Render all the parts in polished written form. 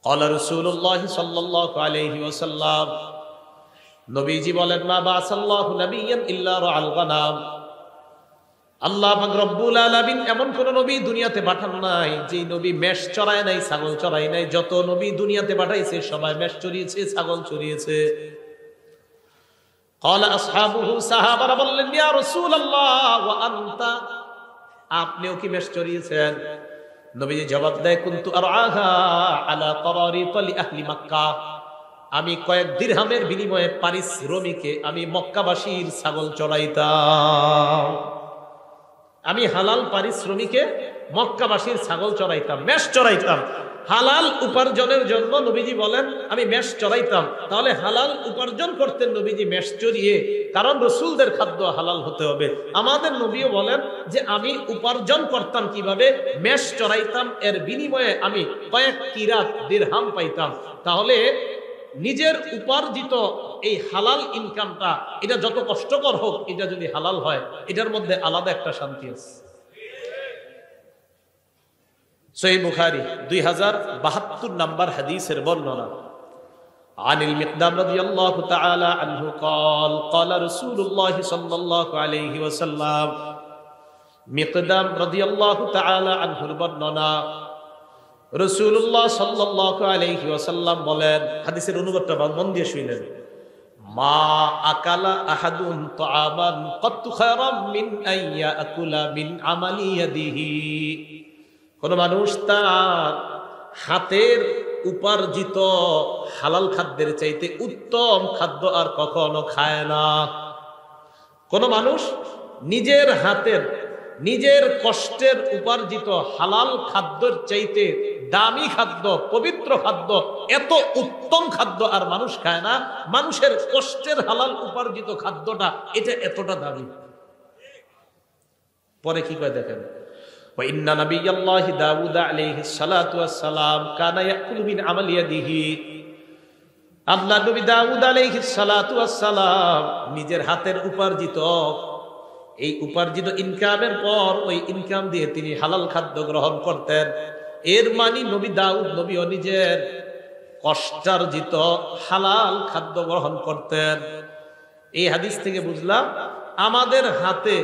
ক্বালা রাসূলুল্লাহ সাল্লাল্লাহু আলাইহি ওয়াসাল্লাম, নবীজি বলেন, মা বাসাল্লাহু নাবিয়্যান ইল্লা রাআল গানাম। আল্লাহ পাক রব্বুল আলামিন এমন কোন নবী দুনিয়াতে পাঠান নাই যে নবী মেষ চড়ায় নাই, ছাগল চড়ায় নাই। যত নবী দুনিয়াতে পাঠাইছে সবাই মেষ চড়িয়েছে, ছাগল চড়িয়েছে। ক্বালা আসহাবুহু, সাহাবারা বললেন, ইয়া রাসূলুল্লাহ ওয়া আনতা, আপনিও কি মেষ চড়িয়েছেন? নবীজি জবাব দেয়, কুনতু আরআহা আলা তারারিত লি আহলি মক্কাহ, আমি কয়েক দিরহামের বিনিময়ে পারিশ্রমিকে আমি মক্কাবাসীর ছাগল চড়াইতাম। আমি হালাল পারিশ্রমিকে মক্কাবাসীর ছাগল চড়াইতাম, মেষ চড়াইতাম। হালাল উপার্জনের জন্য নবীজি বলেন আমি মেষ চড়াইতাম। তাহলে হালাল উপার্জন করতেন নবীজি মেষ চড়িয়ে, কারণ রাসূলদের খাদ্য হালাল হতে হবে। আমাদের নবীও বলেন যে আমি উপার্জন করতাম কিভাবে? মেষ চড়াইতাম, এর বিনিময়ে আমি কয়েক কিরাত দিরহাম পাইতাম। তাহলে নিজের উপার্জিত এই হালাল ইনকামটা, এটা যত কষ্টকর হোক, এটা যদি হালাল হয়, এটার মধ্যে আলাদা একটা শান্তি আছে। সহিহ বুখারী 2072 নম্বর হাদিসের বর্ণনা। আনিল মিকদাম রাদিয়াল্লাহু তাআলা আনহু قال قال رسول الله صلى الله عليه وسلم, মিকদাম রাদিয়াল্লাহু তাআলা আনহুর বর্ণনা, রাসূলুল্লাহ সাল্লাল্লাহু আলাইহি ওয়াসাল্লাম বলেন, হাদিসের অনুবাদটা মন দিয়ে শুনেন, মা আকালা আহাদুন তাআমান কাত্তু খায়রাম মিন আইয়া আকুলা মিন আমালি ইয়াদিহি, কোন মানুষ তার হাতের উপার্জিত হালাল খাদ্যের চাইতে উত্তম খাদ্য আর কখনো খায় না। কোন মানুষ নিজের হাতের, নিজের কষ্টের উপার্জিত হালাল খাদ্যের চাইতে দামি খাদ্য, পবিত্র খাদ্য, এত উত্তম খাদ্য আর মানুষ খায় না। মানুষের কষ্টের হালাল উপার্জিত খাদ্যটা এটা এতটা দামি। পরে কি কয় দেখেন, ওয়াইন্না নাবিয়াল্লাহি দাউদ আলাইহিস সালাতু ওয়াস সালাম কানা ইয়াকুলু মিন আমালি ইয়াদিহি, আল্লাহ নবী দাউদ আলাইহিস সালাতু ওয়াস সালাম নিজের হাতের উপার্জিত, এই উপার্জিত ইনকামের পর ওই ইনকাম দিয়ে তিনি হালাল খাদ্য গ্রহণ করতেন। এর মানে নবী দাউদ নবীও নিজের কষ্টার্জিত হালাল খাদ্য গ্রহণ করতেন। এই হাদিস থেকে বুঝলাম আমাদের হাতে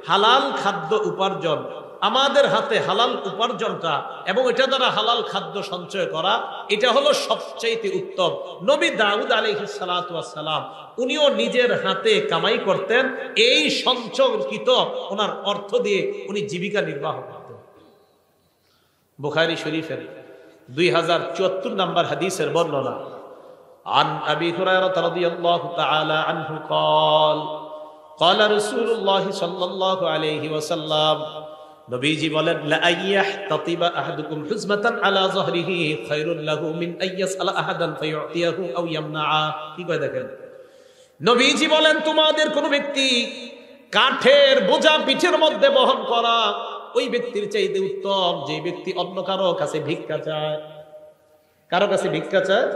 হালাল খাদ্য উপার্জন, আমাদের হাতে হালাল উপার্জনটা এবং এটা দ্বারা হালাল খাদ্য সঞ্চয় করা, এটা হলো সবচেয়ে উত্তম। নবী দাউদ আলাইহিস সালাতু ওয়াস সালাম উনিও নিজের হাতে কামাই করতেন, এই সঞ্চয়কৃত ওনার অর্থ দিয়ে উনি জীবিকা নির্বাহ করতেন। বুখারী শরীফের 2074 নম্বর হাদিসের বর্ণনা। আন আবি হুরায়রা রাদিয়াল্লাহু তাআলা আনহু قال قال رسول الله صلى الله عليه وسلم, নবীজি বলেন, লা আইয়াহতাতিবা আহাদুকুম হুজমাতান আলা যহরিহি খায়রুন লাহু মিন আইয়াসআলা আহাদান ফায়ুতিয়াহু আও ইয়ামনাআ। কি কয় দেখেন, নবীজি বলেন তোমাদের কোন ব্যক্তি কাঠের বোঝা পিঠের মধ্যে বহন করা ওই ব্যক্তির চাইতে উত্তম যে ব্যক্তি অন্য কারো কাছে ভিক্ষা চায়। কারো কাছে ভিক্ষা চায়,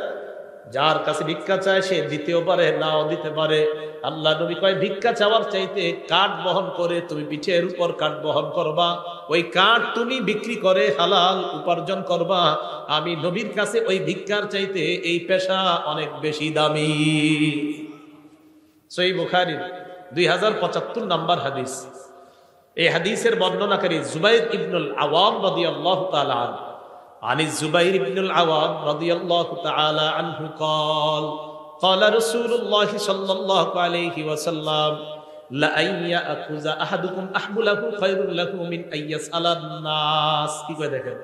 যার কাছে ভিক্ষা চায় সে দিতেও পারে, নাও দিতে পারে। আল্লাহ নবী কয় ভিক্ষা চাওয়ার চাইতে কাঠ বহন করে তুমি পিঠের উপর কাঠ বহন করবা, ওই কাঠ তুমি বিক্রি করে হালাল উপার্জন করবা। আমি নবীর কাছে ওই ভিক্ষার চাইতে এই পেশা অনেক বেশি দামি। সহিহ বুখারী 2075 নম্বর হাদিস। এই হাদিসের বর্ণনাকারী জুবাইর ইবনুল আওয়াম রাদিয়াল্লাহু তাআলা আনহু। عن الزبير بن العوام رضي الله تعالى عنه قال قال رسول الله صلى الله عليه وسلم لأن يأخذ أحدكم أحبله خير له من أن يسأل الناس। কি কয় দেখেন,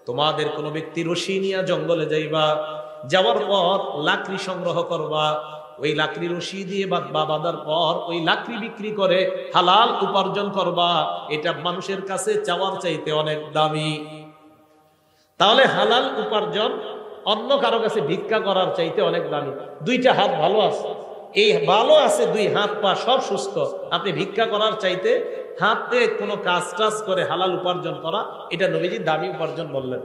তোমাদের কোন ব্যক্তি রশি নিয়ে জঙ্গলে যাইবা, যাওয়ার পর লাকড়ি সংগ্রহ করবা, ওই লাকড়ি রশি দিয়ে বাঁধার পর ওই লাকড়ি বিক্রি করে হালাল উপার্জন করবা, এটা মানুষের কাছে চাওয়ার চাইতে অনেক দামি। তাহলে হালাল উপার্জন অন্য কারো কাছে ভিক্ষা করার চাইতে অনেক দামি। দুইটা হাত ভালো আছে, এই ভালো আছে, দুই হাত পা সব সুস্থ, আপনি ভিক্ষা করার চাইতে হাতে কোনো কাজ টাজ করে হালাল উপার্জন করা, এটা নবীজি দামি উপার্জন বললেন।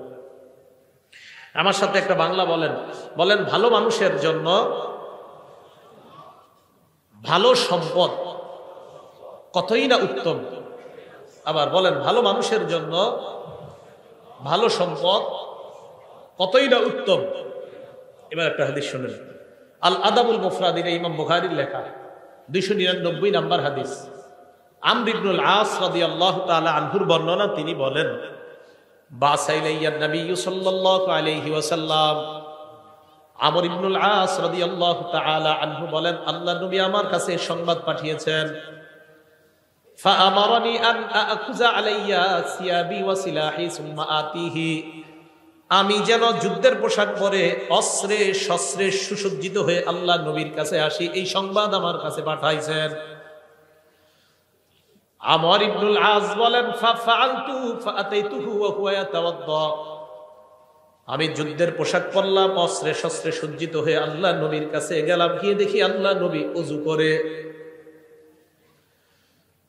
আমার সাথে একটা বাংলা বলেন, বলেন ভালো মানুষের জন্য ভালো সম্পদ কতই না উত্তম। আবার বলেন ভালো মানুষের জন্য ভালো সম্পদ কতই না উত্তম। এবার একটা হাদিস শুনেন, আল আদাবুল মুফরাদ, ইমাম বুখারীর লেখা, 299 নম্বর হাদিস। আমর ইবনুল আস রাদিয়াল্লাহু তাআলা আনহুর বর্ণনা, তিনি বলেন, বাসাইলাইয়া নবী সাল্লাল্লাহু আলাইহি ওয়াসাল্লাম, আমর ইবনুল আস রাদিয়াল্লাহু তাআলা আনহু বলেন, আল্লাহর নবী আমার কাছে সংবাদ পাঠিয়েছেন, ফাআমারানি আন আকুযা আলাইয়া সিয়াবি ওয়া সিলাহি সুম্মা আতিহি, আমি যেন যুদ্ধের পোশাক পরে অস্ত্রে শস্ত্রে সুসজ্জিত হয়ে আল্লাহ নবীর কাছে আসি, এই সংবাদ আমার কাছে পাঠাইছেন। আমর ইবনুল আস বলেন, ফাআলতু ফাআতাইতুহু ওয়া হুয়া ইয়াতাওয়াদ্দা, আমি যুদ্ধের পোশাক পরলাম, অস্ত্রে শস্ত্রে সজ্জিত হয়ে আল্লাহ নবীর কাছে গেলাম, গিয়ে দেখি আল্লাহ নবী ওযু করে।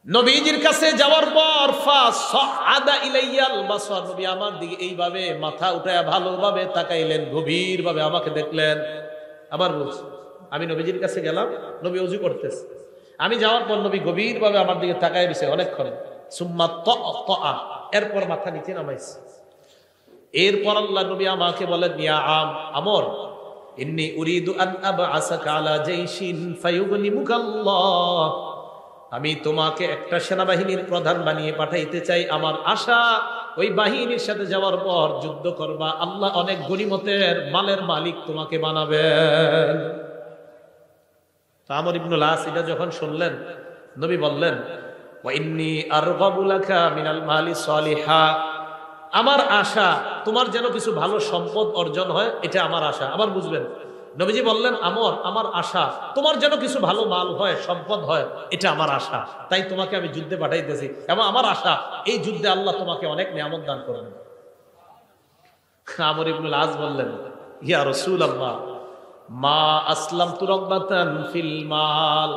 নবীজির কাছে যাওয়ার পর ফাসআদা ইলাইয়াল বাসার, নবী আমার দিকে এইভাবে মাথা উঠায় ভালোভাবে তাকাইলেন, গভীরভাবে আমাকে দেখলেন। আবার বলছি, আমি নবীজির কাছে গেলাম, নবী ওযু করতেছে, আমি যাওয়ার পর নবী গভীরভাবে আমার দিকে তাকায় দিয়েছে অনেকক্ষণ। সুম্মা তাআ, এরপর মাথা নিচে নামাইছে। এরপর আল্লাহ নবী আমাকে বলেন, ইয়া আমর, ইন্নী উরিদু আন আবআসাকা আলা জাইশিন ফায়ুগনিমুকাল্লাহ, আমি তোমাকে একটা সেনাবাহিনীর প্রধান বানিয়ে পাঠাইতে চাই। আমার আশা ওই বাহিনীর সাথে যাওয়ার পর যুদ্ধ করবা, আল্লাহ অনেক গনিমতের মালের মালিক তোমাকে বানাবেন। আমর ইবনুল আস এটা যখন শুনলেন, নবী বললেন, ওয়া ইন্নী আরগাবু লাকা মিনাল মালি সালিহা, আমার আশা তোমার যেন কিছু ভালো সম্পদ অর্জন হয়, এটা আমার আশা। আবার বুঝবেন, নবীজি বললেন, আমর, আমার আশা তোমার যেন কিছু ভালো মাল হয়, সম্পদ হয়, এটা আমার আশা, তাই তোমাকে আমি যুদ্ধে পাঠাইতেছি, এবং আমার আশা এই যুদ্ধে আল্লাহ তোমাকে অনেক নিয়ামত দান করবেন। আমর ইবনুল আস বললেন, ইয়া রাসূলুল্লাহ, মা আসলামতু রাগবাতান ফিল মাল,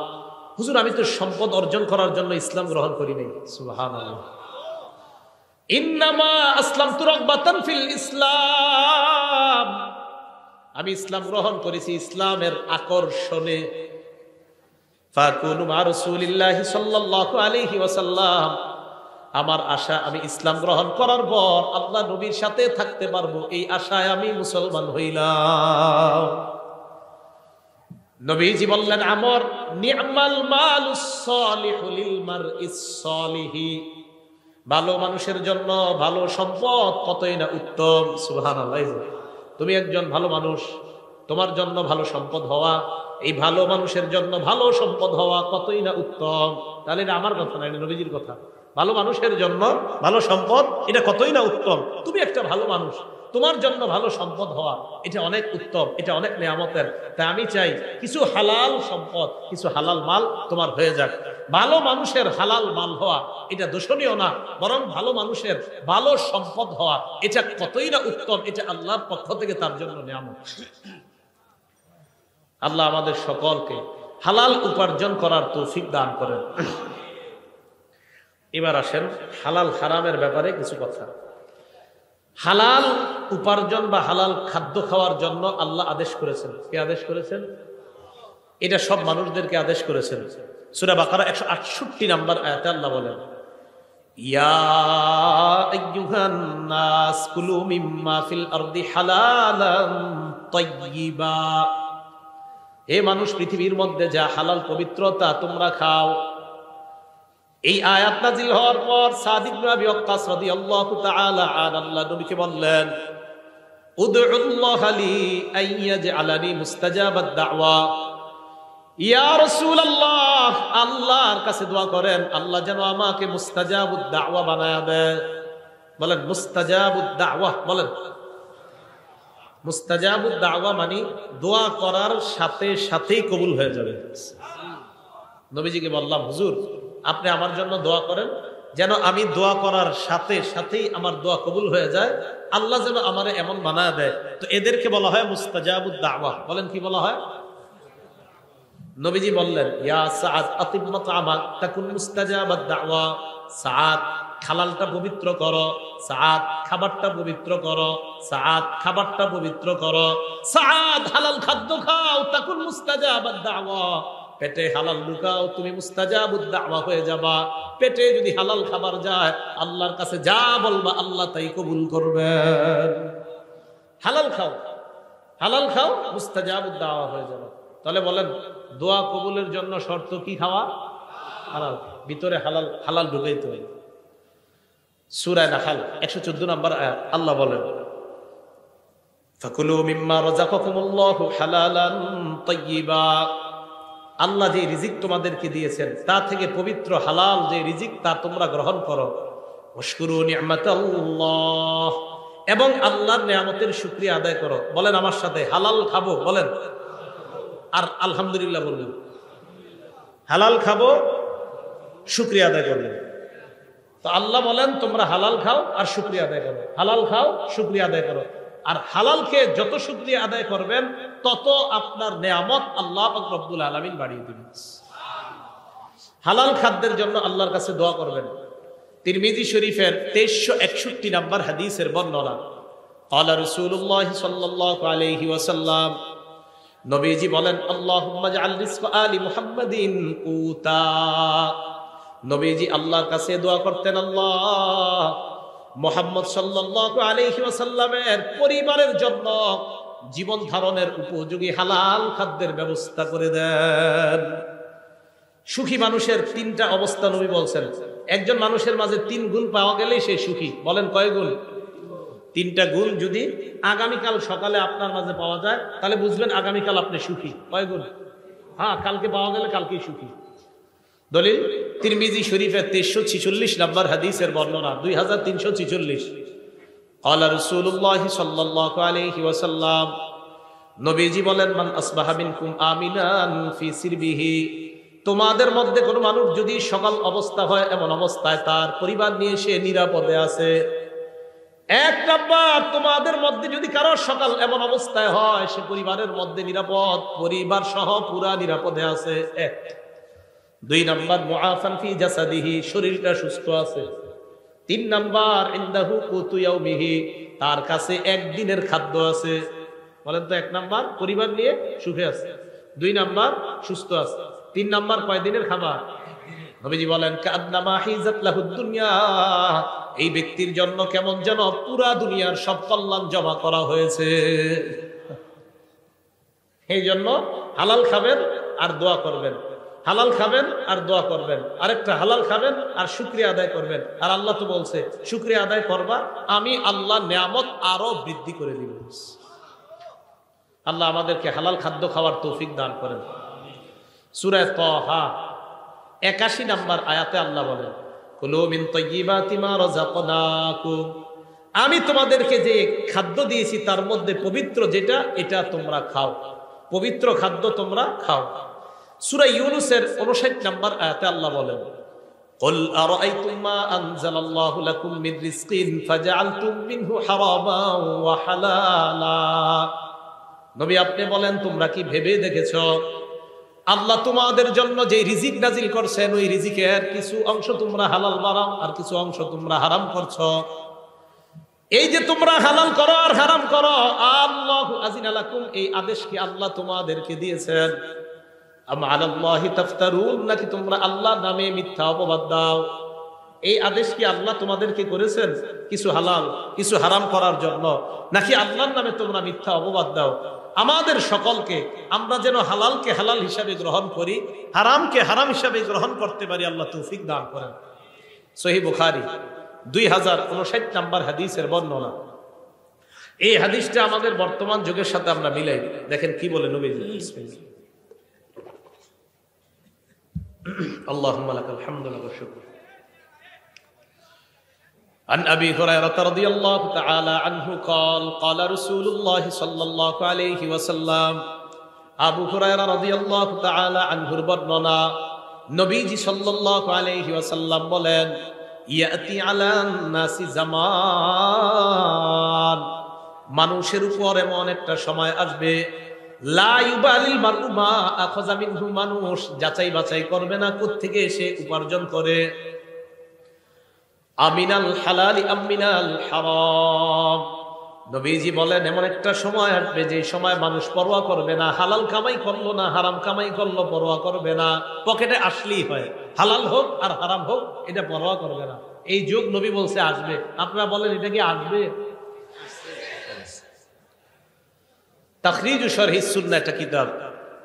হুজুর আমি তো সম্পদ অর্জন করার জন্য ইসলাম গ্রহণ করি নাই। সুবহানাল্লাহ। ইন্নামা আসলামতু রাগবাতান ফিল ইসলাম, আমি ইসলাম গ্রহণ করেছি ইসলামের আকর্ষণে। ফাকুনু মা রাসূলিল্লাহি সাল্লাল্লাহু আলাইহি ওয়াসাল্লাম, আমার আশা আমি ইসলাম গ্রহণ করার পর আল্লাহ নবীর সাথে থাকতে পারবো, এই আশায় আমি মুসলমান হইলাম। নবীজি বললেন, আমর, নি'মাল মালুস সালিহু লিল মারইস সালিহি, ভালো মানুষের জন্য ভালো সম্পদ কতই না উত্তম। সুবহানাল্লাহ। তুমি একজন ভালো মানুষ, তোমার জন্য ভালো সম্পদ হওয়া, এই ভালো মানুষের জন্য ভালো সম্পদ হওয়া কতই না উত্তম। তাহলে এটা আমার কথা না, এটা নবীজির কথা। ভালো মানুষের জন্য ভালো সম্পদ, এটা কতই না উত্তম। তুমি একটা ভালো মানুষ, তোমার জন্য ভালো সম্পদ হওয়া, এটা অনেক উত্তম, এটা অনেক নিয়ামতের। তাই আমি চাই কিছু হালাল সম্পদ, কিছু হালাল মাল তোমার হয়ে যাক। ভালো মানুষের হালাল মাল হওয়া এটা দোষণীয় না, বরং ভালো মানুষের ভালো সম্পদ হওয়া এটা কতই না উত্তম, এটা আল্লাহর পক্ষ থেকে তার জন্য নিয়ামত। আল্লাহ আমাদের সকলকে হালাল উপার্জন করার তৌফিক দান করেন। এবার আসেন হালাল হারামের ব্যাপারে কিছু কথা। হালাল উপার্জন বা হালাল খাদ্য খাওয়ার জন্য আল্লাহ আদেশ করেছেন। কে আদেশ করেছেন? এটা সব মানুষদেরকে আদেশ করেছেন। সূরা বাকারা 168 নম্বর আয়াতে আল্লাহ বলেন, ইয়া আইয়ুহান নাস কুলু মিম্মা ফিল আরদি হালালান তাইয়্যিবা, হে মানুষ, পৃথিবীর মধ্যে যা হালাল পবিত্রতা তোমরা খাও। এই আয়াত নাযিল হওয়ার পর সাদ ইবনে আবি ওয়াক্কাস রাদিয়াল্লাহু তাআলা আন আল্লাহ নবীকে বললেন, উদউল্লাহ লি আইয়াজআলানি মুস্তাজাবাদ দাওয়া, ইয়া রাসূলুল্লাহ, আল্লাহর কাছে দোয়া করেন আল্লাহ যেন আমাকে মুস্তাজাবুদ দাওয়া বানায়া দেয়। বলেন মুস্তাজাবুদ দাওয়া, বলেন। মুস্তাজাবুদ দাওয়া মানে দোয়া করার সাথে সাথেই কবুল হয়ে যাবে। নবীজিকে বললাম, হুজুর আপনি আমার জন্য দোয়া করেন যেন আমি দোয়া করার সাথে সাথেই আমার দোয়া কবুল হয়ে যায়, আল্লাহ যেন আমারে এমন বানায় দেয়। তো এদেরকে বলা হয় মুস্তাজাবুদ দাওয়া। বলেন কি বলা হয়? নবীজি বললেন, ইয়া সাআদ আতিম মাতআমাক তাকুন মুস্তাজাবাদ দাওয়া, সাআদ হালালটা পবিত্র করো, সাআদ খাবারটা পবিত্র করো, সাআদ খাবারটা পবিত্র করো, সাআদ হালাল খাদ্য খাও, তাকুন মুস্তাজাবাদ দাওয়া, পেটে হালাল লুকাও, তুমি মুস্তাজাবুদ দাওয়া হয়ে যাবা। পেটে যদি হালাল খাবার যায়, আল্লাহর কাছে যা বলবা আল্লাহ তাই কবুল করবেন। হালাল খাও, হালাল খাও, মুস্তাজাবুদ দাওয়া হয়ে যাবে। তাহলে বলেন দোয়া কবুলের জন্য শর্ত কি? খাওয়া হালাল, ভিতরে হালাল, হালাল ঢুকাইতে হয়। সূরা নাহল 114 নম্বর আয়াত আল্লাহ বলেন ফাকুলু মিম্মা রাযাকাকুমুল্লাহু হালালান তাইয়্যিবা, আল্লাহ যে রিজিক তোমাদেরকে দিয়েছেন তা থেকে পবিত্র হালাল যে রিজিক তা তোমরা গ্রহণ করো। ওয়াশকুরু নি'মাতাল্লাহ, এবং আল্লাহর নিয়ামতের শুকরিয়া আদায় করো। বলেন আমার সাথে, হালাল খাবো, বলেন, আর আলহামদুলিল্লাহ বলবেন। হালাল খাবো, শুকরিয়া আদায় করবেন। তো আল্লাহ বলেন তোমরা হালাল খাও আর শুকরিয়া আদায় করো, হালাল খাও, শুকরিয়া আদায় করো। আর হালাল খেয়ে যত শুকরিয়া আদায় করবেন তত আপনার নেয়ামত আল্লাহ পাক রব্বুল আলামিন বাড়িয়ে দিবেন। হালাল খাদ্যের জন্য আল্লাহর কাছে দোয়া করবেন। তিরমিজি শরীফের 2361 নম্বর হাদিসের বর্ণনা, ক্বালা রাসূলুল্লাহ সাল্লাল্লাহু আলাইহি ওয়াসাল্লাম, নবীজি বলেন আল্লাহুম্মা জাআল রিজকা আলি মুহাম্মাদিন কুতা। নবীজি আল্লাহর কাছে দোয়া করতেন, আল্লাহ মুহাম্মদ সাল্লাল্লাহু আলাইহি ওয়াসাল্লামের পরিবারের জন্য জীবন ধারণের উপযোগী হালাল খাদ্যের ব্যবস্থা করে দেন। সুখী মানুষের তিনটা অবস্থা নবী বলছেন। একজন মানুষের মাঝে 3 গুণ পাওয়া গেলেই সে সুখী। বলেন কয় গুণ? 3টা গুণ যদি আগামীকাল সকালে আপনার মাঝে পাওয়া যায় তাহলে বুঝবেন আগামীকাল আপনি সুখী। কয় গুণ? হ্যাঁ, কালকে পাওয়া গেলে কালকেই সুখী। দলিল তিরমিজি শরীফের 2346 নম্বর হাদিসের বর্ণনা, 2346। ক্বালা রাসূলুল্লাহ সাল্লাল্লাহু আলাইহি ওয়াসাল্লাম, নবীজি বলেন মান আসবাহা মিনকুম আমিনান ফি সিরবিহি, তোমাদের মধ্যে কোনো মানুষ যদি সকাল অবস্থা হয় এমন অবস্থায় তার পরিবার নিয়ে সে নিরাপদে আছে। 1 নাম্বার, তোমাদের মধ্যে যদি কারোর সকাল এমন অবস্থায় হয় সে পরিবারের মধ্যে নিরাপদ, পরিবার সহ পুরা নিরাপদে আছে। 1। 2 নাম্বার, মুআফান ফি জাসাদিহি, শরীরটা সুস্থ আছে। 3 নাম্বার, ইনদাহু কুতু ইয়াউমিহি, তার কাছে একদিনের খাদ্য আছে। বলেন তো, 1 নাম্বার পরিবার নিয়ে সুখে আছে, 2 নাম্বার সুস্থ আছে, 3 নাম্বার কয়দিনের খাবার? নবীজি বলেন কান্নামা হিজাত লাহুদ দুনিয়া, এই ব্যক্তির জন্য কেমন যেন পুরা দুনিয়ার সব কল্যাণ জমা করা হয়েছে। এই জন্য হালাল খাবেন আর দোয়া করবেন, হালাল খাবেন আর দোয়া করবেন, আরেকটা হালাল খাবেন আর শুকরিয়া আদায় করবেন। আর আল্লাহ তো বলছে শুকরিয়া আদায় করবা, আমি আল্লাহ নিয়ামত আরো বৃদ্ধি করে দিব। আল্লাহ আমাদেরকে হালাল খাদ্য খাওয়ার তৌফিক দান করেন। সূরা তাহা 81 নম্বর আয়াতে আল্লাহ বলেন কুলু মিন তাইয়্যিবাতি মা রাযাকনাকুম, আমি তোমাদেরকে যে খাদ্য দিয়েছি তার মধ্যে পবিত্র যেটা, এটা তোমরা খাও, পবিত্র খাদ্য তোমরা খাও। সূরা ইউনূসের 59 নম্বর আয়াতে আল্লাহ বলেন কুল আরাআইতুম মা আনজালাল্লাহু লাকুম মিন রিজকিন ফাজআলতুম মিনহু হারামান ওয়া হালালা, নবী আপনি বলেন তোমরা কি ভেবে দেখেছো আল্লাহ তোমাদের জন্য যে রিজিক নাজিল করছেন ওই রিজিকের কিছু অংশ তোমরা হালাল বানাও আর কিছু অংশ তোমরা হারাম করছো। এই যে তোমরা হালাল করো আর হারাম করো, আল্লাহু আযিনা লাকুম, এই আদেশ কি আল্লাহ তোমাদেরকে দিয়েছেন? আম আলাল্লাহি তাফতারুন, নাকি তোমরা আল্লাহর নামে মিথ্যা অপবাদ দাও? এই আদেশ কি আল্লাহ তোমাদেরকে করেছেন কিছু হালাল কিছু হারাম করার জন্য, নাকি আল্লাহর নামে তোমরা মিথ্যা অপবাদ দাও? আমাদের সকলকে আমরা যেন হালালকে হালাল হিসাবে গ্রহণ করি, হারামকে হারাম হিসাবে গ্রহণ করতে পারি, আল্লাহ তৌফিক দান করেন। সহিহ বুখারী 2059 নম্বর হাদিসের বর্ণনা। এই হাদিসটা আমাদের বর্তমান যুগের সাথে আমরা মিলাই দেখেন কি বলে নবীজি। আল্লাহুম্মা লাকাল হামদু ওয়া শুকর। عن أبي هريرة رضي الله تعالى عنه قال قال رسول الله صلى الله عليه وسلم, আবু হুরায়রা রাদিয়াল্লাহু তাআলা আনহুর বর্ণনা, নবীজি সাল্লাল্লাহু আলাইহি ওয়াসাল্লাম বলেন ইয়াতি আলান নাসি জামান, মানুষের উপর এমন একটা সময় আসবে লা ইউবালিল মারউ মা আখাযা মিনহু, মানুষ যাচাই বাছাই করবে না কোত্থেকে সে উপার্জন করে। আমিনাল হালালি আমিনাল হারাম, নবীজি বলেন এমন একটা সময় আসবে যে সময় মানুষ পরোয়া করবে না, হালাল কামাই করলো না হারাম কামাই করলো পরোয়া করবে না, পকেটে আসলেই হয়, হালাল হোক আর হারাম হোক এটা পরোয়া করবে না। এই যুগ নবী বলছে আসবে, আপনারা বলেন এটা কি আসবে? তাখরিজু শরহিস সুন্নাহ একটা কিতাব।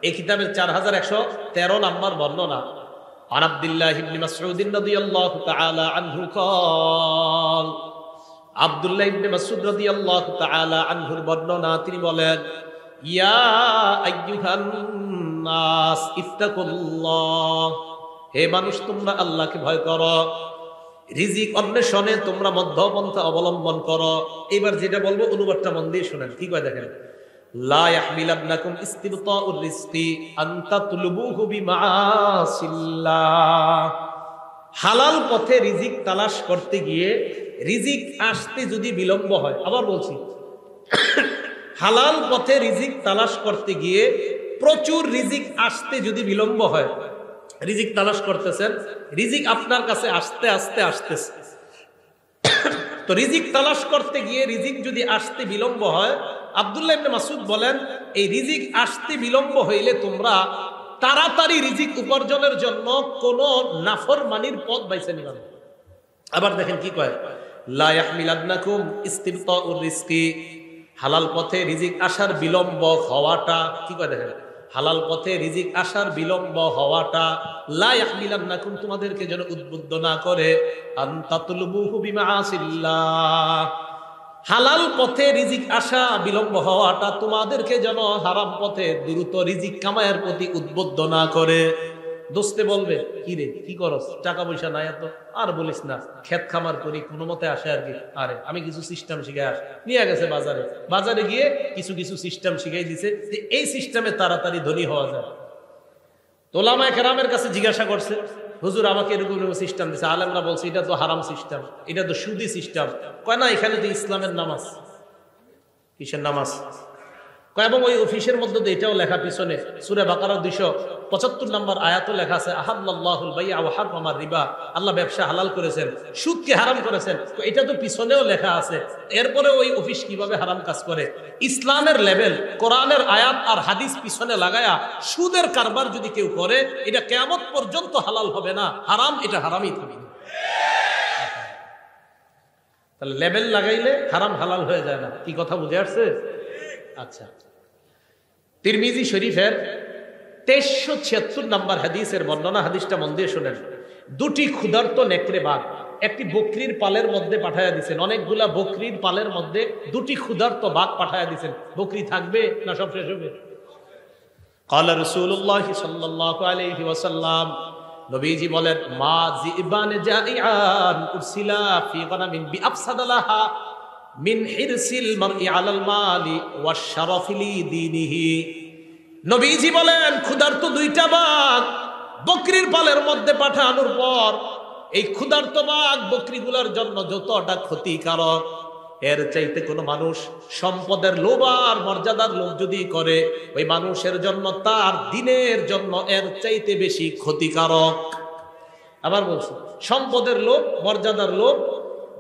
এই কিতাবের 4113 নম্বর বর্ণনা। আন আব্দুল্লাহ ইবনে মাসউদ রাদিয়াল্লাহু তাআলা আনহু قال আব্দুল্লাহ ইবনে মাসউদ রাদিয়াল্লাহু তাআলা আনহুর বর্ণনা, তিনি বলেন, ইয়া আইয়ুহান নাস ইত্তাকুল্লাহ, হে মানুষ তোমরা আল্লাহকে ভয় করো, রিজিক অন্বেষণে তোমরা মধ্যপন্থা অবলম্বন করো। এবার যেটা বলবো অনুবাদটা মন দিয়ে শুনেন, কি কয় দেখেন। লা ইয়াহমিলান্নাকুম ইস্তিবতাউর রিজকি আন তাতলুবুহু বিমাআসিল্লাহ। হালাল পথে রিজিক তালাশ করতে গিয়ে রিজিক আসতে যদি বিলম্ব হয়, আবার বলছি, হালাল পথে রিজিক তালাশ করতে গিয়ে প্রচুর রিজিক আসতে যদি বিলম্ব হয়, রিজিক তালাশ করতেছেন, রিজিক আপনার কাছে আস্তে আস্তে আসতেছে, তো রিজিক তালাশ করতে গিয়ে রিজিক যদি আসতে বিলম্ব হয়, আব্দুল্লাহ ইবনে মাসউদ বলেন, এই রিজিক আসতে বিলম্ব হইলে তোমরা তাড়াতাড়ি রিজিক উপার্জনের জন্য কোন নাফরমানির পথ বাইছে নিবা। আবার দেখেন কি কয়, লা ইয়াহমিলান্নাকুম ইস্তিবতাউর রিজকি, হালাল পথে রিজিক আসার বিলম্ব হওয়াটা, কি কয় দেখেন, হালাল পথে রিজিক আসার বিলম্ব হওয়াটা লা ইয়াহমিলান্নাকুম, তোমাদেরকে যেন উদ্বুদ্ধ না করে, আন তাতলুবুহু বিমাআসিল্লাহ, হালাল পথে রিজিক আসা বিলম্ব হওয়াটা তোমাদেরকে যেন হারাম পথে দ্রুত রিজিক কামায়ের প্রতি উদ্বুদ্ধ না করে। দোস্তে বলবে, কি রে কি করস, টাকা পয়সা নাই এত, আর বলিস না, ক্ষেত খামার করি কোনো মতে আসে আর কি। আরে আমি কিছু সিস্টেম শিখে আস, নিয়ে গেছে বাজারে, বাজারে গিয়ে কিছু কিছু সিস্টেম শিখাই দিছে যে এই সিস্টেমে তাড়াতাড়ি ধনী হওয়া যায়। ওলামায়ে কেরামের কাছে জিজ্ঞাসা করছে, হুজুর আমাকে এরকম সিস্টেম দিছে, আলেমরা বলছে এটা তো হারাম সিস্টেম, এটা তো সুদি সিস্টেম। কয় না, এখানে তো ইসলামের নামাজ। কিসের নামাজ? এবং ওই অফিসের মধ্যে এটাও লেখা, পিছনে সূরা বাকারার 275 নম্বর আয়াতও লেখা আছে, আহাল্লাল্লাহুল বাই'a ওয়া হারামার রিবা, আল্লাহ ব্যবসা হালাল করেছেন, সুদকে হারাম করেছেন। তো এটা তো পিছনেও লেখা আছে, এরপরে ওই অফিস কিভাবে হারাম কাজ করে? ইসলামের লেভেল, কোরআনের আয়াত আর হাদিস পিছনে লাগায়া সুদের কারবার যদি কেউ করে, এটা কিয়ামত পর্যন্ত হালাল হবে না, হারাম, এটা হারামই থাকবে। তাহলে লেভেল লাগাইলে হারাম হালাল হয়ে যায় না। কি কথা বুঝে আসছে? আচ্ছা, তিরমিজি শরীফের 2376 নম্বর হাদিসের বর্ণনা, হাদিসটা মন দিয়ে শুনেন। দুটি ক্ষুধার্ত নেকড়ে বাঘ একটি বকরির পালের মধ্যে পাঠায়া দিয়েছেন, অনেকগুলা বকরির পালের মধ্যে দুটি ক্ষুধার্ত বাঘ পাঠায়া দিয়েছেন। বকরি থাকবে না সব শেষ হবে? ক্বালা রাসূলুল্লাহ সাল্লাল্লাহু আলাইহি ওয়াসাল্লাম, নবীজি বলেন, মা যিবান জাইআন উরসিলা ফি গনামিন বিআফসাদালাহা মিন হিরসিল মারই আলাল মালি ওয়াশ শারাফি লিদীনিহি। নবীজি বলেন, ক্ষুধার্ত দুইটা বাঘ বকরির পালের মধ্যে পাঠানোর পর এই ক্ষুধার্ত বাঘ বকরিগুলোর জন্য যতটা ক্ষতিকারক, এর চাইতে কোনো মানুষ সম্পদের লোভ আর মর্যাদার লোভ যদি করে, ওই মানুষের জন্য তার দিনের জন্য এর চাইতে বেশি ক্ষতিকারক। আবার বলছি, সম্পদের লোভ, মর্যাদার লোভ,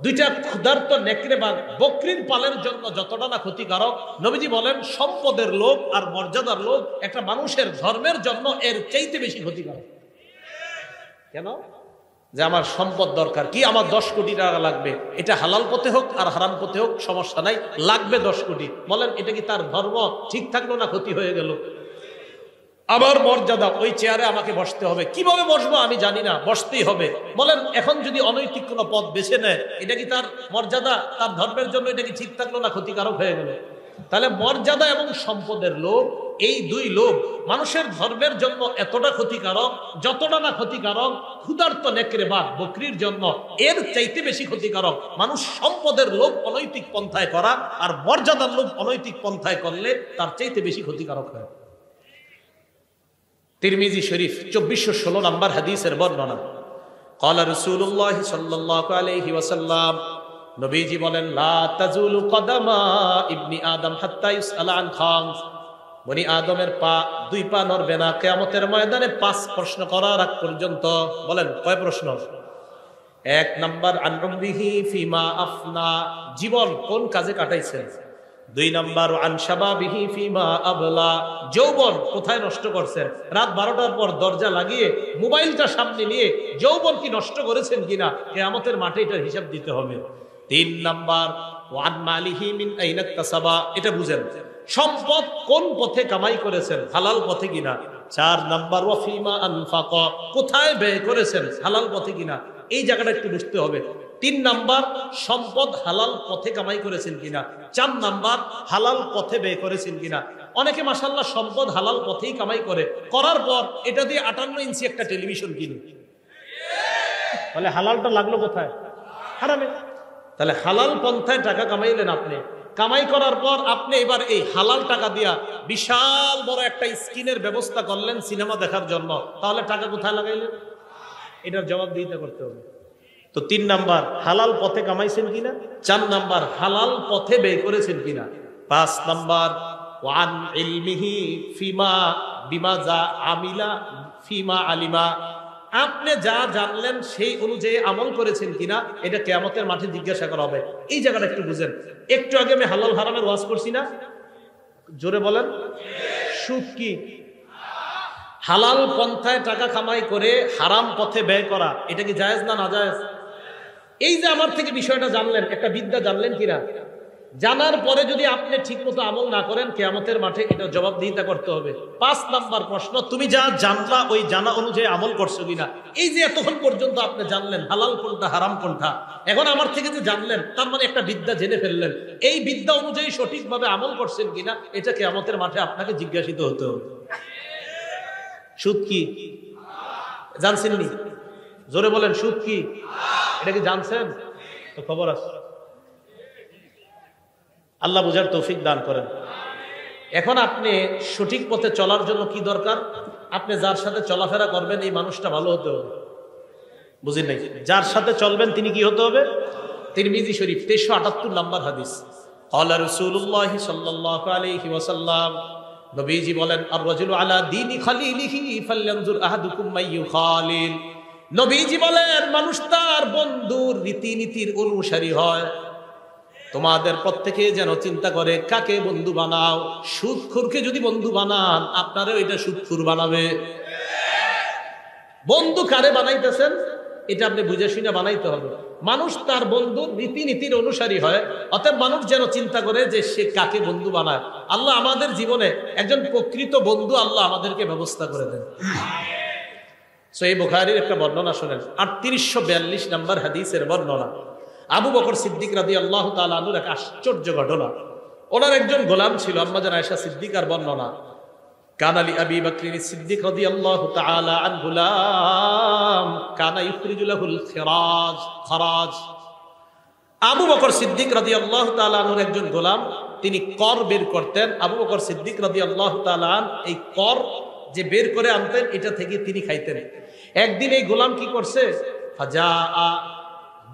দুইটা ক্ষুধার্ত নেকড়ে বাঘ বকরির পালের জন্য যতটা না ক্ষতিকারক, নবীজি বলেন সম্পদের লোভ আর মর্যাদার লোভ একটা মানুষের ধর্মের জন্য এর চাইতে বেশি ক্ষতিকারক। কেন? যে আমার সম্পদ দরকার, কি আমার 10 কোটি টাকা লাগবে, এটা হালাল পথে হোক আর হারাম পথে হোক সমস্যা নাই, লাগবে 10 কোটি। বলেন এটা কি তার ধর্ম ঠিক থাকলো না ক্ষতি হয়ে গেল? আবার মর্যাদা, ওই চেয়ারে আমাকে বসতে হবে, কিভাবে বসবো আমি জানি না, বসতেই হবে। বলেন এখন যদি অনৈতিক কোনো পথ বেছে নেয়, এটা কি তার মর্যাদা, তার ধর্মের জন্য এটা কি ঠিক থাকলো না ক্ষতিকারক হয়ে গেল? তাহলে মর্যাদা এবং সম্পদের লোভ, এই দুই লোভ মানুষের ধর্মের জন্য এতটা ক্ষতিকারক, যতটা না ক্ষতিকারক ক্ষুধার্ত নেকড়ে বাঘ বকরির জন্য এর চাইতে বেশি ক্ষতিকারক মানুষ সম্পদের লোভ অনৈতিক পন্থায় করা, আর মর্যাদার লোভ অনৈতিক পন্থায় করলে তার চাইতে বেশি ক্ষতিকারক হয়। তিরমিজি শরীফ 2416 নম্বর হাদিসের বর্ণনা। ক্বালা রাসূলুল্লাহ সাল্লাল্লাহু আলাইহি ওয়াসাল্লাম, নবীজি বলেন, লা তাজুলু কদামা ইবনি আদম হাত্তা ইউসআলা আন খামস, বনি আদমের পা, দুই পা নড়বে না কিয়ামতের ময়দানে 5 প্রশ্ন করার আগ পর্যন্ত। বলেন কয় প্রশ্ন? 1 নাম্বার আন উমরিহি ফিমা আফনা, জীবন কোন কাজে কাটাইছেন। 2 নাম্বার আন শাবাবিহি ফিমা আবলা, যৌবন কোথায় নষ্ট করছেন। রাত 12টার পর দরজা লাগিয়ে মোবাইলটা সামনে নিয়ে যৌবন কি নষ্ট করেছেন কিনা, কিয়ামতের মাঠে এটার হিসাব দিতে হবে। 3 নাম্বার ওয়ান মালিহি মিন আইনা ইকতাসাবা, এটা বুঝেন, সম্পদ কোন পথে কামাই করেছেন, হালাল পথে কিনা। 4 নাম্বার ওয়াফিমা আনফাকা, কোথায় ব্যয় করেছেন, হালাল পথে কিনা, এই জায়গাটা একটু বুঝতে হবে। 3 নাম্বার সম্পদ হালাল পথে কামাই করেছেন কিনা। 4 নাম্বার হালাল পথে ব্যয় করেছেন কিনা। অনেকে মাশাআল্লাহ সম্পদ হালাল পথেই কামাই করে, করার পর এটা দিয়ে 58 ইঞ্চি একটা টেলিভিশন কিনে, তাহলে হালালটা লাগলো কোথায়? হারামে। তাহলে হালাল পন্থায় টাকা কামাইলেন আপনি, কামাই করার পর আপনি এবার এই হালাল টাকা দিয়া বিশাল বড় একটা স্ক্রিনের ব্যবস্থা করলেন সিনেমা দেখার জন্য, তাহলে টাকা কোথায় লাগাইলেন? এটার জবাব দিতে করতে হবে। তো 3 নাম্বার হালাল পথে কামাইছেন কিনা, 4 নাম্বার হালাল পথে ব্যয় করেছেন কিনা, 5 নাম্বার ওয়ান ইলমিহি ফিমা বিমা যা আমিলা ফিমা আলিমা, আপনি যা জানলেন সেই অনুযায়ী আমল করেছেন কিনা, এটা কিয়ামতের মাঠে জিজ্ঞাসা করা হবে। এই জায়গাটা একটু বুঝেন। একটু আগে আমি হালাল হারামের ওয়াজ করছি না, জোরে বলেন। সুদ কি? হালাল পন্থায় টাকা কামাই করে হারাম পথে ব্যয় করা, এটা কি জায়েজ না নাজায়েজ? এই যে আমার থেকে বিষয়টা জানলেন, একটা বিদ্যা জানলেন কিনা, জানার পরে যদি আপনি ঠিক মতো আমল না করেন কিয়ামতের মাঠে এটা জবাবদিহিতা করতে হবে। 5 নাম্বার প্রশ্ন, তুমি যা জানলা ওই জানা অনুযায়ী আমল করছো কিনা। এই যে এতক্ষণ পর্যন্ত আপনি জানলেন হালাল কোনটা হারাম কোনটা, এখন আমার থেকে যে জানলেন তার মানে একটা বিদ্যা জেনে ফেললেন, এই বিদ্যা অনুযায়ী সঠিকভাবে আমল করছেন কিনা এটা কিয়ামতের মাঠে আপনাকে জিজ্ঞাসিত হতে হবে। সুদ কি জানছেননি? জোরে বলেন, সুদ কি? এটা কি জানছেন? তো খবর আছে। আল্লাহ বুঝার তৌফিক দান করেন। এখন আপনি সঠিক পথে চলার জন্য কি দরকার? আপনি যার সাথে চলাফেরা করবেন এই মানুষটা ভালো হতে হবে। বুঝেন নাই? যার সাথে চলবেন তিনি কি হতে হবে? তিরমিজি শরীফ 1378 নাম্বার হাদিস, ক্বালা রাসূলুল্লাহ সাল্লাল্লাহু আলাইহি ওয়াসাল্লাম, নবীজি বলেন, আর রাজুলু আলা দীনি খালিলিহি ফালয়ানজুর আহাদুকুম মাইয়ুখালিল। নবীজি বলেন, মানুষ তার বন্ধুর রীতিনীতির অনুসারী হয়। তোমাদের প্রত্যেকে যেন চিন্তা করে কাকে বন্ধু বানাও। সুদখোরকে যদি বন্ধু বানান আপনারা ওইটা সুদখোর বানাবে। বন্ধু কারে বানাইতেছেন এটা আপনি বুঝে শুনে বানাইতে হবে। মানুষ তার বন্ধুর রীতিনীতির অনুসারী হয়, অতএব মানুষ যেন চিন্তা করে যে সে কাকে বন্ধু বানায়। আল্লাহ আমাদের জীবনে একজন প্রকৃত বন্ধু আল্লাহ আমাদেরকে ব্যবস্থা করে দেন। সহিহ বুখারীর একটা বর্ণনা শুনেন, 3842 নাম্বার হাদিসের বর্ণনা। আবু বকর সিদ্দিক রাদিয়াল্লাহু তাআলা আনহুর এক আশ্চর্য ঘটনা। ওনার একজন গোলাম ছিল, আম্মা জান আয়েশা সিদ্দিকার বর্ণনা, কানা লি আবি বকর সিদ্দিক রাদিয়াল্লাহু তাআলা আনহু গুলাম কানা ইখরিজু লাহুল খরাজ। আবু বকর সিদ্দিক রাদিয়াল্লাহু তাআলা আনহুর একজন গোলাম, তিনি কর বের করতেন। আবু বকর সিদ্দিক রাদিয়াল্লাহু তাআলা এই কর যে বের করে আনতেন এটা থেকে তিনি খাইতেন। একদিন এই গোলাম কি করছে, ফাজাআ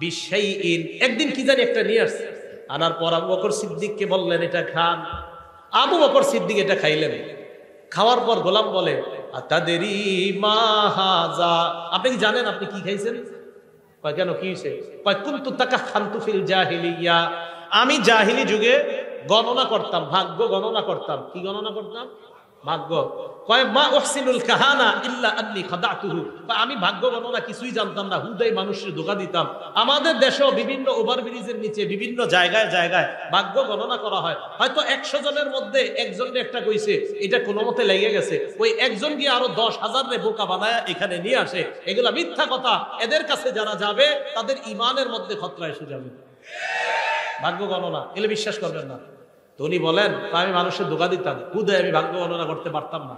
বিশাইইন, একদিন কি জানি একটা নিয়ে আসছে, আনার পর আবু বকর সিদ্দিককে বললেন এটা খান। আবু বকর সিদ্দিক এটা খাইলেন। খাওয়ার পর গোলাম বলে, আতাদেরি মা হাযা, আপনি কি জানেন আপনি কি খাইছেন? কয় কেন, কি হইছে? কয় কুনতু তাকাখানতু ফিল জাহিলিয়া, আমি জাহিলি যুগে গণনা করতাম, ভাগ্য গণনা করতাম। কি গণনা করতাম? ভাগ্য। কয় মা উহসিনুল কাহানা ইল্লা আন্নী খাদাতুহু, আমি ভাগ্য গণনা কিছুই জানতাম না, হুদাই মানুষের ধোঁকা দিতাম। আমাদের দেশেও বিভিন্ন ওভারব্রিজের নিচে বিভিন্ন জায়গায় জায়গায় ভাগ্য গণনা করা হয়। হয়তো 100 জনের মধ্যে একজনের একটা কইছে, এটা কোনো মতে লেগে গেছে, ওই একজন গিয়ে আরো 10,000 রে বোকা বানায় এখানে নিয়ে আসে। এগুলা মিথ্যা কথা। এদের কাছে যারা যাবে তাদের ইমানের মধ্যে খতরা এসে যাবে। ভাগ্য গণনা এগুলো বিশ্বাস করবেন না। তো উনি বলেন, আমি মানুষের ধোঁকা দিতাম, হুদায় আমি ভাগ্য গণনা করতে পারতাম না।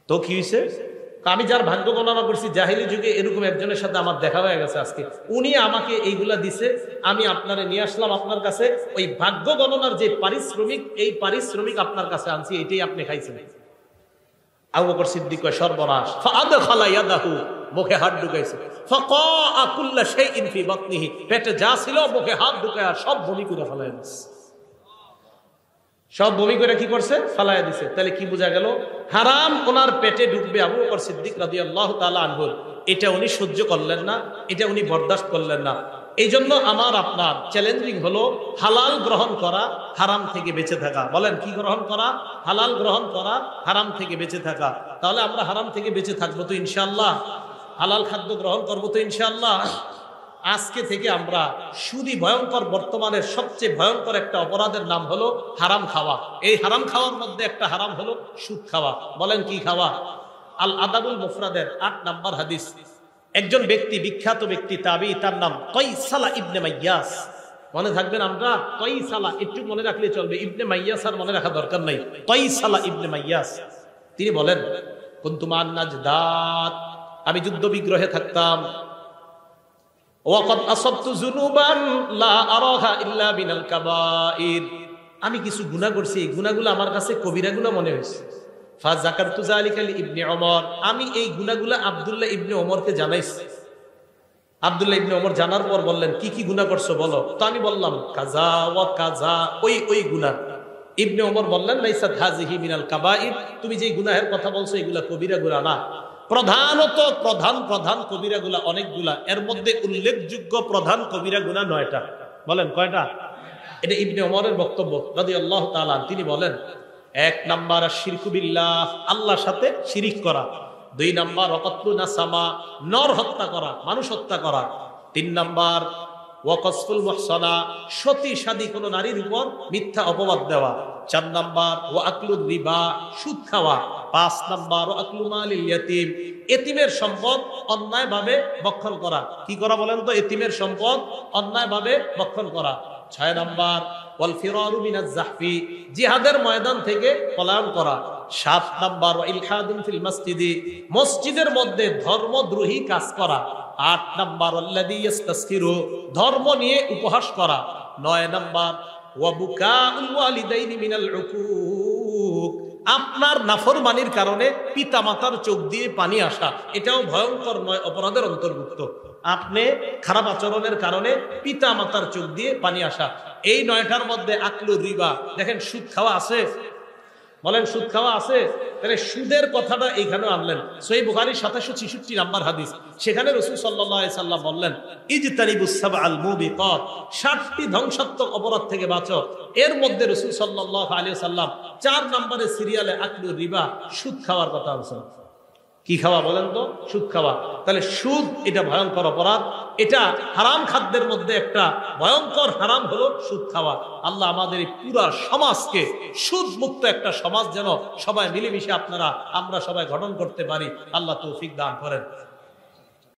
তো কি হয়েছে? আমি যার ভাগ্য গণনা করছি জাহিলি যুগে এরকম একজনের সাথে আমার দেখা হয়ে গেছে আজকে, উনি আমাকে এইগুলা দিছে, আমি আপনারে নিয়ে আসলাম আপনার কাছে। ওই ভাগ্য গণনার যে পারিশ্রমিক, এই পারিশ্রমিক আপনার কাছে আনছি, এটাই আপনি খাইছেন। আবু বকর সিদ্দিক কয় সর্বনাশ। ফাআদখালা ইয়াদাহু, মুখে হাত ঢুকাইছে। ফাকাআ কুল্লা শাইইন ফি বাতনিহি, পেটে যা ছিল মুখে হাত ঢুকায়া সব বমি করে ফেলায় দিছে। সব বমি করে কি করছে? ফালায়া দিছে। তাহলে কি বোঝা গেল? হারাম ওনার পেটে ঢুকবে আবু বকর সিদ্দিক রাদিয়াল্লাহু তাআলা আনহু, এটা উনি সহ্য করলেন না, এটা উনি বরদাস্ত করলেন না। এই জন্য আমার আপনার চ্যালেঞ্জিং হলো হালাল গ্রহণ করা, হারাম থেকে বেঁচে থাকা। বলেন কি গ্রহণ করা? হালাল গ্রহণ করা, হারাম থেকে বেঁচে থাকা। তাহলে আমরা হারাম থেকে বেঁচে থাকবো তো ইনশাআল্লাহ, হালাল খাদ্য গ্রহণ করবো তো ইনশাআল্লাহ। আজকে থেকে আমরা সুদী ভয়ঙ্কর, বর্তমানের সবচেয়ে ভয়ঙ্কর একটা অপরাধের নাম হলো হারাম খাওয়া। এই হারাম খাওয়ার মধ্যে একটা হারাম হলো সুদ খাওয়া। বলেন কি খাওয়া? আল আদাবুল মুফরাদের 8 নম্বর হাদিস, একজন ব্যক্তি, বিখ্যাত ব্যক্তি তাবি, তার নাম কয়সালা ইবনে মাইয়াস। মনে থাকবেন, আমরা কয়সালা একটু মনে রাখলে চলবে, ইবনে মাইয়াস আর মনে রাখা দরকার নাই। কয়সালা ইবনে মাইয়াস তিনি বলেন, কুনতু মান নাজদাত, আমি যুদ্ধ বিগ্রহে থাকতাম। ওয়াকাদ আসাবতু যুনুবান লা আরাহা ইল্লা বিনাল কাবাইর, আমি কিছু গুনাহ করছি, এই গুনাহগুলো আমার কাছে কবিরা গুনাহ মনে হয়েছে। ফাযাকারতু যালিকা লি ইবনে ওমর, আমি এই গুনাহগুলো আব্দুল্লাহ ইবনে ওমরকে জানাইছি। আব্দুল্লাহ ইবনে ওমর জানার পর বললেন, কি কি গুনাহ করছো বলো। তো আমি বললাম কাজা ওয়া কাজা, ওই গুনাহ। ইবনে ওমর বললেন, লাইসাত হাযিহি মিনাল কাবাইর, তুমি যে গুনাহের কথা বলছো এগুলা কবিরা গুনাহ না। প্রধানত প্রধান কবিরা গুনাহ অনেকগুলা, এর মধ্যে উল্লেখযোগ্য প্রধান কবিরা গুনাহ 9টা। বলেন কয়টা? এটা ইবনে ওমরের বক্তব্য রাদিয়াল্লাহু তাআলা। তিনি বলেন, 1 নাম্বার শিরকু বিল্লাহ, আল্লাহর সাথে শিরিক করা। 2 নাম্বার ওয়াকাতলু নাসামা, নর হত্যা করা, মানুষ হত্যা করা। 3 নাম্বার ওয়াকসফুল মুহসানা, সতী সাদী কোনো নারীর উপর মিথ্যা অপবাদ দেওয়া। 4 নাম্বার ওয়া আকলুর রিবা, সুদ খাওয়া। 5 নাম্বার ওয়া আকলু মালিল ইয়াতীম, এতিমের সম্পদ অন্যায়ভাবে ভক্ষণ করা। কি করা বলেন তো? এতিমের সম্পদ অন্যায়ভাবে ভক্ষণ করা। 6 নাম্বার ওয়াল ফিরারু মিনাজ জাহফি, জিহাদের ময়দান থেকে পলায়ন করা। 7 নাম্বার ওয়া ইলহাদুন ফিল মসজিদি, মসজিদের মধ্যে ধর্মদ্রোহী কাজ করা। 8 নাম্বার আল্লাযী ইস্তাসখিরু, ধর্ম নিয়ে উপহাস করা। 9 নাম্বার ওয়া বুকাউল ওয়ালিদাইনি মিনাল উকুক, আপনার নাফরমানির কারণে পিতামাতার চোখ দিয়ে পানি আসা, এটাও ভয়ঙ্কর 9 অপরাধের অন্তর্ভুক্ত। আপনি খারাপ আচরণের কারণে পিতামাতার চোখ দিয়ে পানি আসা। এই 9টার মধ্যে আকলুর রিবা, দেখেন সুদ খাওয়া আছে। বলেন সুদ খাওয়া আছে? তাহলে সুদের কথাটা এইখানে আনলেন। সহিহ বুখারীর 766 নাম্বার হাদিস, সেখানে রাসূল সাল্লাল্লাহু আলাইহি সাল্লাম বললেন, ইজতানিবুস সাবআল মুবিকাত, 7টি ধ্বংসাত্মক অপরাধ থেকে বাঁচো। এর মধ্যে রাসূল সাল্লাল্লাহু আলাইহি সাল্লাম 4 নম্বরের সিরিয়ালে আকলুর রিবা, সুদ খাওয়ার কথা বলেছেন। কি খাওয়া বলেন তো? সুদ খাওয়া। তাহলে সুদ এটা ভয়ঙ্কর অপরাধ, এটা হারাম খাদ্যের মধ্যে একটা ভয়ঙ্কর হারাম হলো সুদ খাওয়া। আল্লাহ আমাদের এই পুরা সমাজকে সুদ মুক্ত একটা সমাজ যেন সবাই মিলেমিশে আমরা সবাই গঠন করতে পারি, আল্লাহ তৌফিক দান করেন।